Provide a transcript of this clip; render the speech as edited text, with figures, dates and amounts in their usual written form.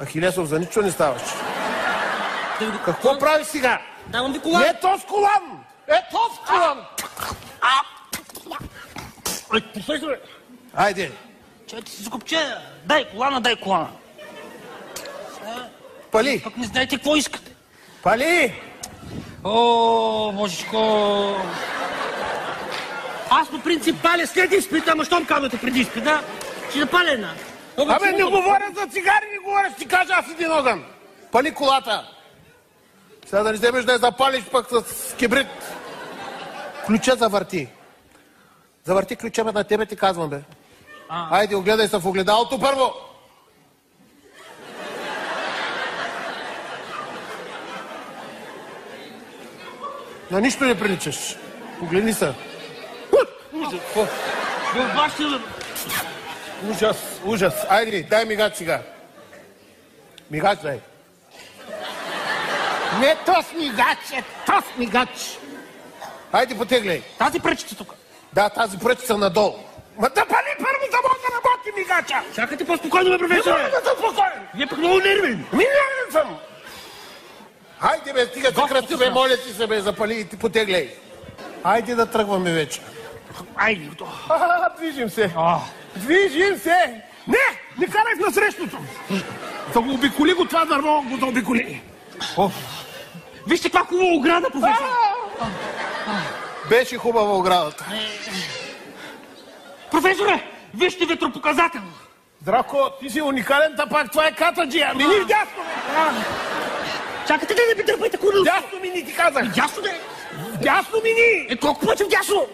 Ахилесов, за нищо не ставаш. Какво правиш сега? Давам ви колан. Не този колан! Този колан! Професоре! Айде! Чай ти си закопче. Дай колана. Пали! Пък не знаете какво искате. Пали! О, божечко! Аз по принцип паля след изпита, ама щом казвате преди изпита, ще запаля една. Абе, не говоря за цигари, не говоря, ще ти кажа аз един огън. Пали колата. Сега да не вземеш да я запалиш пък с кибрид. Ключа завърти. Завърти ключа, бе, на тебе ти казвам, бе. Айде, огледай се в огледалото първо. На нищо не приличаш. Погледни се. Ужас. Айде, дай мигач сега. Мигач дай. Не тос мигач. Айде, потегляй. Тази пречица тук. Да, тази пръчица надолу. Ма да пали първо, да мога да работи мигача. Чакайте по-спокойно, бе, професоре. Не мога да съм спокоен. Вие пък много нервен. Нервен съм. Хайде, бе, стига се кръсти, бе, моля ти се, бе, запали и ти потегляй. Айде да тръгваме вече. Айде, Движим се. Не карай на срещното. Да го обиколи го това дърво, го да обиколи. Вижте каква хубава ограда, професор. Беше хубава оградата. Професоре, вижте ветропоказател. Здравко, ти си уникален, та пак това е катаджия. Мини вдясно, бе. Чакайте да не ми дърпайте курил. Вдясно мини, ти казах. Вдясно, бе. Вдясно мини. Колко пъти вдясно?